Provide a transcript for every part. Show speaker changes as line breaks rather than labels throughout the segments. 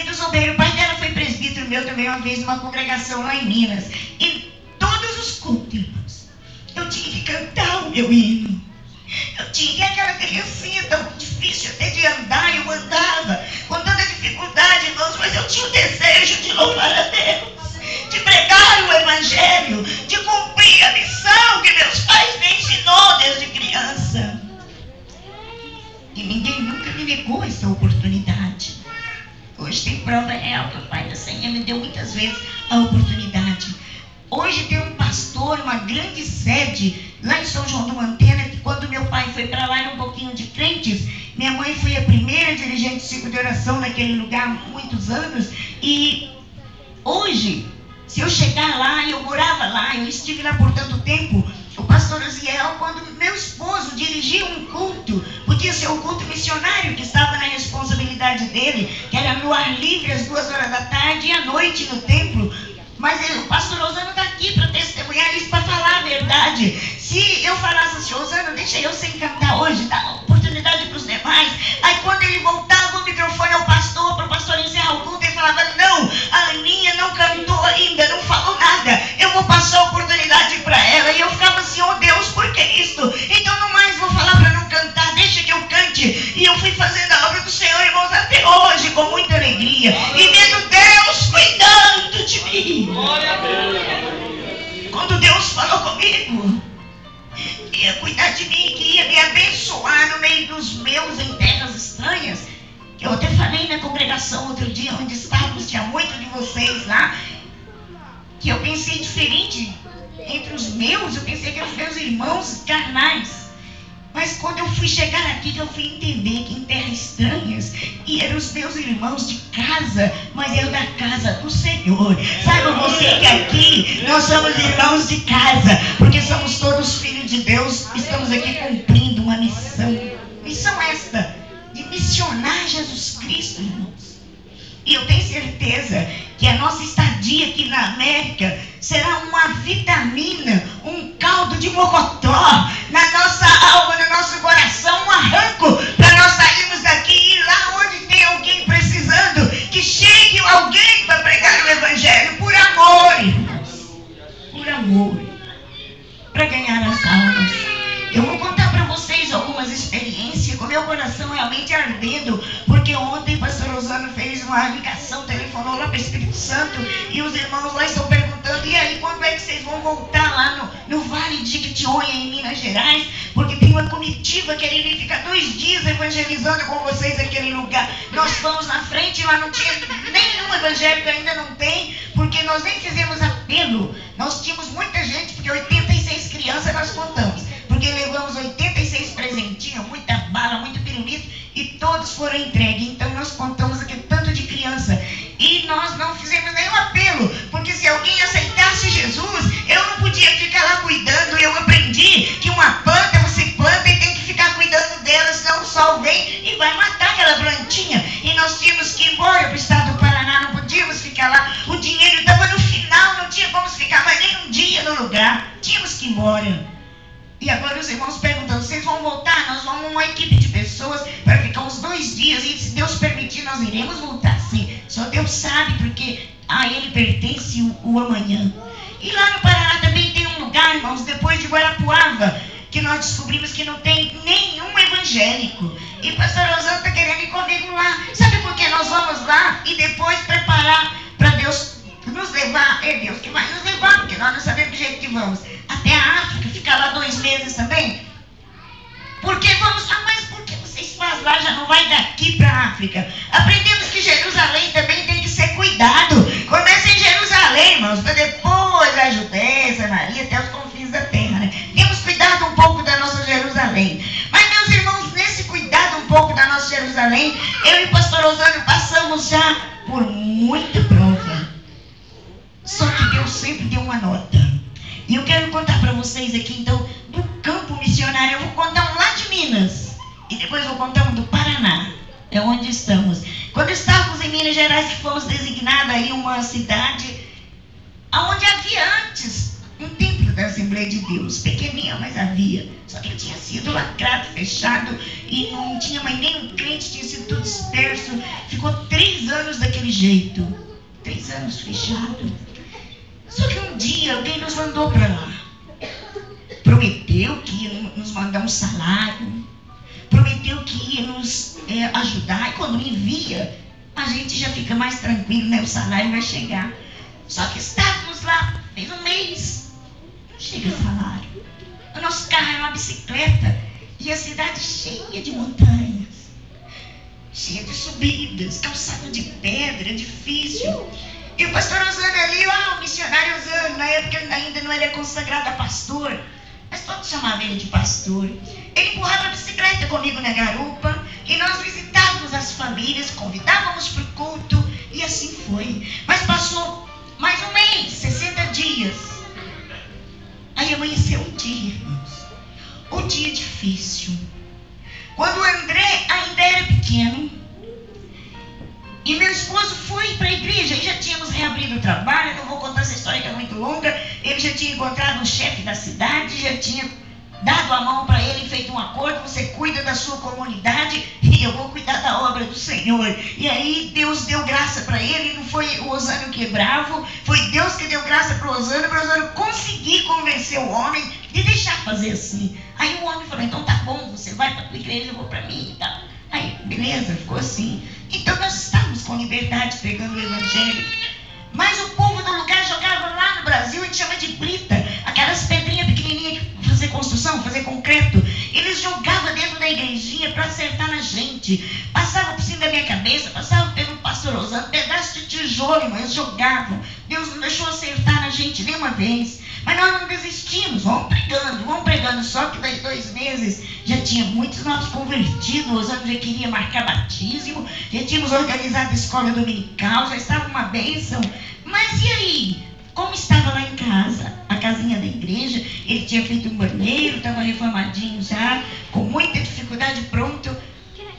dos obreiros. O pai dela foi presbítero meu também uma vez numa congregação lá em Minas. E todos os cultos, irmãos, eu tinha que cantar o meu hino. Eu tinha aquela criancinha tão difícil até de andar, eu andava com tanta dificuldade, irmãos, mas eu tinha o desejo de louvar a Deus, de pregar o Evangelho, de cumprir a missão que meus pais me ensinou desde criança. E ninguém nunca me negou essa oportunidade. Hoje tem prova real que o Pai do Senhor me deu muitas vezes a oportunidade. Hoje tem um pastor, uma grande sede lá em São João do Mantena, que quando meu pai foi para lá, era um pouquinho de crentes. Minha mãe foi a primeira dirigente do ciclo de oração naquele lugar há muitos anos. E hoje, se eu chegar lá, eu morava lá, eu estive lá por tanto tempo. O pastor Aziel, quando meu esposo dirigia um culto, podia ser um culto missionário que estava na responsabilidade dele, que era no ar livre às 2 horas da tarde e à noite no templo. Mas o pastor Osano está aqui para testemunhar isso, para falar a verdade. Se eu falasse assim, Osano, deixa eu sem cantar hoje, dá oportunidade para os demais. Aí quando ele voltava o microfone ao pastor, para o pastor encerrar o culto, ele falava, não, a Aninha não cantou ainda, não falou nada, eu vou passar a oportunidade para ela. E eu ficava assim, oh Deus, por que isso? Então não mais vou falar para não cantar, deixa que eu cante. E eu fui fazendo a obra do Senhor, irmãos, até hoje, com muita alegria. E vendo Deus cuidando de mim. Quando Deus falou comigo, que ia cuidar de mim, que ia me abençoar no meio dos meus em terras estranhas, que eu até falei na congregação outro dia, onde estávamos, tinha muito de vocês lá, que eu pensei diferente entre os meus, eu pensei que eram os meus irmãos carnais. Mas quando eu fui chegar aqui, eu fui entender que em terras estranhas, e eram os meus irmãos de casa, mas eu da casa do Senhor. Saiba você que aqui nós somos irmãos de casa, porque somos todos filhos de Deus, estamos aqui cumprindo uma missão. Missão esta, de missionar Jesus Cristo, irmãos. E eu tenho certeza que a nossa estadia aqui na América será uma vitamina, um caldo de mocotó na nossa alma, no nosso coração, um arranco para nós sairmos daqui e ir lá onde tem alguém precisando, que chegue alguém para pregar o Evangelho por amor, irmãos. Por amor. Para ganhar as almas. Eu vou contar para vocês algumas experiências com meu coração realmente ardendo, porque ontem o pastor Osano fez uma ligação, telefonou lá para o Espírito Santo, e os irmãos lá estão perguntando, e aí, quando é que vocês vão voltar lá no Vale de Jequitinhonha, em Minas Gerais, porque tem uma comitiva querendo ficar 2 dias evangelizando com vocês naquele lugar. Nós fomos na frente, lá não tinha nenhum evangélico, ainda não tem, porque nós nem fizemos apelo. Nós tínhamos muita gente, porque 86 crianças nós contamos, porque levamos 86 presentinhos, muita bala, muito pirulito, e todos foram entregues. Então nós contamos aqui tanto de criança, e nós não fizemos nenhum apelo, porque se alguém aceitasse Jesus, eu não podia ficar lá cuidando. Eu aprendi que uma planta, você planta e tem que ficar cuidando dela, senão o sol vem e vai matar aquela plantinha. E nós tínhamos que ir embora para o estado do Paraná, não podíamos ficar lá, o dinheiro estava no final, não tinha como ficar mais nem um dia no lugar, tínhamos que ir embora. E agora os irmãos perguntando, vocês vão voltar? Nós vamos uma equipe de pessoas para ficar uns 2 dias, e se Deus permitir, nós iremos voltar sim. Só Deus sabe, porque a Ele pertence o amanhã. E lá no Paraná também tem um lugar, irmãos, depois de Guarapuava, que nós descobrimos que não tem nenhum evangélico. E o pastor Osano está querendo ir comigo lá. Sabe por que nós vamos lá e depois preparar para Deus nos levar? É Deus que vai nos levar, porque nós não sabemos do jeito que vamos. Até a África, ficar lá 2 meses também. Porque vamos lá, mas por que vocês fazem lá? Já não vai daqui para a África. Aprendemos que Jerusalém também tem que ser cuidado. Começa em Jerusalém, irmãos, para depois a Judéia, Samaria, até os confins da terra, né? Temos cuidado um pouco da nossa Jerusalém. Mas, meus irmãos, nesse cuidado um pouco da nossa Jerusalém, eu e o pastor Osano passamos já por muita prova. Só que Deus sempre deu uma nota. E eu quero contar para vocês aqui, então, do campo missionário. Eu vou contar um lá de Minas, e depois vou contar um do Paraná, é onde estamos. Quando estávamos em Minas Gerais, que fomos designados aí uma cidade onde havia antes um templo da Assembleia de Deus. Pequenininha, mas havia. Só que tinha sido lacrado, fechado, e não tinha mais nenhum crente, tinha sido tudo disperso. Ficou 3 anos daquele jeito. 3 anos fechado. Só que um dia alguém nos mandou para lá. Prometeu que ia nos mandar um salário. Prometeu que ia nos ajudar. E quando envia, a gente já fica mais tranquilo, né? O salário vai chegar. Só que estávamos lá, fez um mês. Não chega salário. O nosso carro era uma bicicleta. E a cidade cheia de montanhas. Cheia de subidas, calçada de pedra, difícil. E o pastor Osano ali, o missionário Osano, na época ele ainda não era consagrado a pastor, mas todos chamavam ele de pastor. Ele empurrava a bicicleta comigo na garupa e nós visitávamos as famílias, convidávamos para o culto e assim foi. Mas passou mais um mês, 60 dias. Aí amanheceu um dia, irmãos. Um dia difícil. Quando o André ainda era pequeno, e meu esposo foi para a igreja, e já tínhamos reabrido o trabalho, não vou contar essa história que é muito longa, ele já tinha encontrado um chefe da cidade, já tinha dado a mão para ele, feito um acordo, você cuida da sua comunidade e eu vou cuidar da obra do Senhor. E aí Deus deu graça para ele, não foi o Osano que é bravo, foi Deus que deu graça para o Osano conseguir convencer o homem de deixar fazer assim. Aí o homem falou, então tá bom, você vai para a tua igreja, eu vou para mim e tal. Aí, beleza, ficou assim. Então nós estávamos com liberdade pregando o evangelho. Mas o povo do lugar jogava lá no Brasil, a gente chama de brita, aquelas pedrinhas pequenininhas de fazer construção, fazer concreto. Eles jogavam dentro da igrejinha para acertar na gente. Passava por cima da minha cabeça, passava pelo pastor Osano, pedaço de tijolo, mas jogavam. Deus não deixou acertar na gente nenhuma vez. Mas nós não desistimos, vamos pregando. Só que daí 2 meses já tinha muitos novos convertidos, o Osano já queria marcar batismo, já tínhamos organizado a escola dominical, já estava uma bênção. Mas e aí? Como estava lá em casa, a casinha da igreja, ele tinha feito um banheiro, estava reformadinho já, com muita dificuldade, pronto.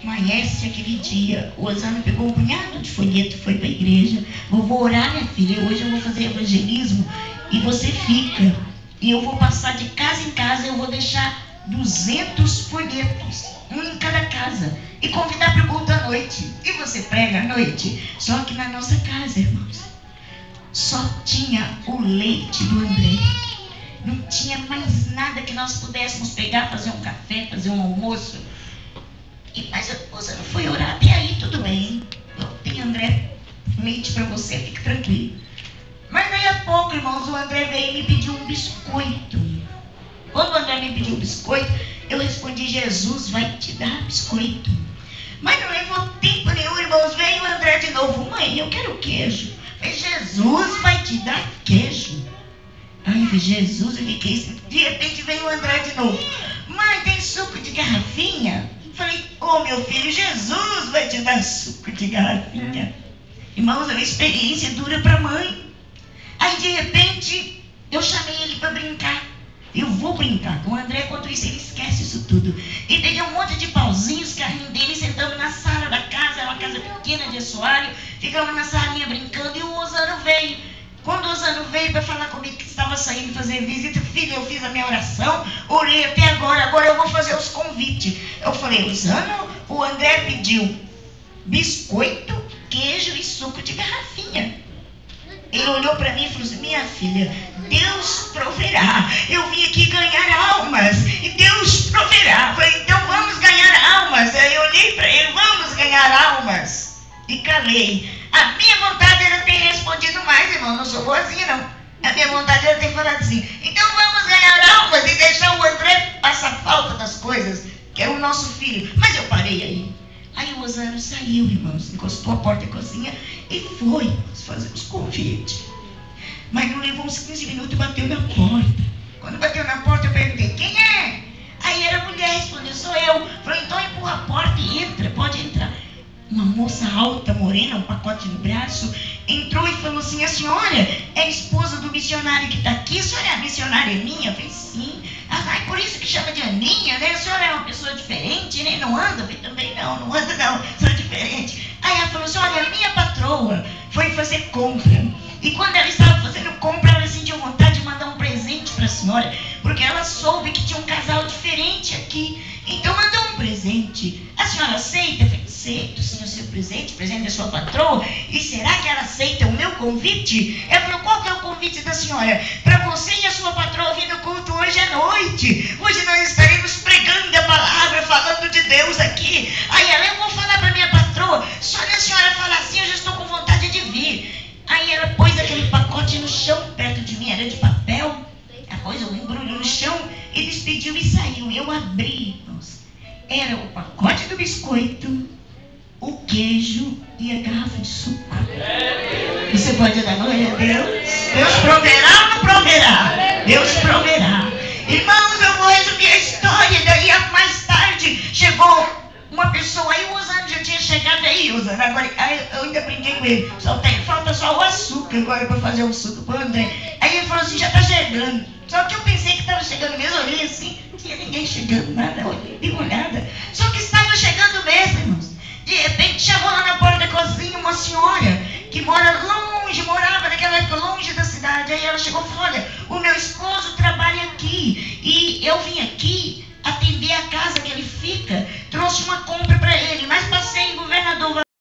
Amanhece aquele dia, o Osano pegou um punhado de folheto e foi para a igreja. Vou orar, minha filha, hoje eu vou fazer evangelismo e você fica. E eu vou passar de casa em casa, eu vou deixar 200 folhetos, um em cada casa, e convidar para o culto à noite. E você prega à noite. Só que na nossa casa, irmãos, só tinha o leite do André. Não tinha mais nada que nós pudéssemos pegar, fazer um café, fazer um almoço. Mas a esposa não foi orar, até aí tudo bem. Eu tenho, André, leite para você, fique tranquilo. Mas daí a pouco, irmãos, o André veio e me pediu um biscoito. Quando o André me pediu um biscoito, eu respondi, Jesus vai te dar biscoito. Mas não levou tempo nenhum, irmãos, veio o André de novo. Mãe, eu quero queijo. Mas Jesus vai te dar queijo. Ai, Jesus, eu fiquei assim. De repente veio o André de novo. Mãe, tem suco de garrafinha? Falei, meu filho, Jesus vai te dar suco de garrafinha. Irmãos, é uma experiência dura para a mãe. Aí, de repente, eu chamei ele para brincar. Eu vou brincar com o André, enquanto isso ele esquece isso tudo. E peguei um monte de pauzinhos, carrinho dele, sentamos na sala da casa, era uma casa pequena de assoalho, ficamos na salinha brincando e o Osano veio. Quando o Osano veio para falar comigo que estava saindo fazer visita, filho, eu fiz a minha oração, orei até agora eu vou fazer os convites. Eu falei, Osano, o André pediu biscoito, queijo e suco de garrafinha. Ele olhou para mim e falou assim, minha filha, Deus proverá. Eu vim aqui ganhar almas e Deus proverá. Eu falei, então vamos ganhar almas. Aí eu olhei para ele, vamos ganhar almas. E calei. A minha vontade era ter respondido mais, irmão, não sou boazinha não. A minha vontade era ter falado assim, então vamos ganhar almas e deixar o André passar falta das coisas, que é o nosso filho. Mas eu parei aí. Aí o Osano saiu, irmãos, encostou a porta da cozinha e foi fazer os convites. Mas não levou uns 15 minutos e bateu na porta. Quando bateu na porta, eu perguntei, quem é? Aí era a mulher, respondeu, sou eu. Falei, então empurra a porta e entra, pode entrar. Uma moça alta, morena, um pacote no braço, entrou e falou assim, a senhora é a esposa do missionário que está aqui? A senhora é a missionária Aninha? Eu falei, sim. É por isso que chama de Aninha, né? A senhora é uma pessoa diferente, né? Não anda? Eu falei, também não anda não, sou diferente. Aí ela falou assim, olha, a minha patroa foi fazer compra. E quando ela estava fazendo compra, ela sentiu vontade de mandar um presente para a senhora. soube que tinha um casal diferente aqui. Então mandou um presente. A senhora aceita? Eu falei, aceito sim o seu presente, presente da sua patroa. E será que ela aceita o meu convite? Ela falou, qual que é o convite da senhora? Para você e a sua patroa vir no culto hoje à noite. Hoje nós estaremos pregando a palavra, falando de Deus aqui. Aí ela, eu vou falar para minha patroa, só a senhora falar assim, eu já estou com vontade de vir. Aí ela pôs aquele pacote no chão, perto de mim, era de papel. Ela pôs um embrulho no chão, e despediu e saiu. Eu abri, irmãos. Era o pacote do biscoito, o queijo e a garrafa de suco. Você pode dar glória a Deus? Deus proverá ou não proverá? Deus proverá. Irmãos, eu vou resumir a história. Daí, mais tarde, chegou uma pessoa aí, o Osana já tinha chegado aí, Osana. Agora, eu ainda brinquei com ele. Falta só o açúcar agora para fazer o suco para o André. Aí ele falou assim, já está chegando. Só que eu pensei que estava chegando mesmo, eu olhei assim, não tinha ninguém chegando, nada, dei uma olhada. Só que estava chegando mesmo, irmãos. De repente chamou lá na porta da cozinha uma senhora que morava naquela época longe da cidade. Aí ela chegou e falou, olha, o meu esposo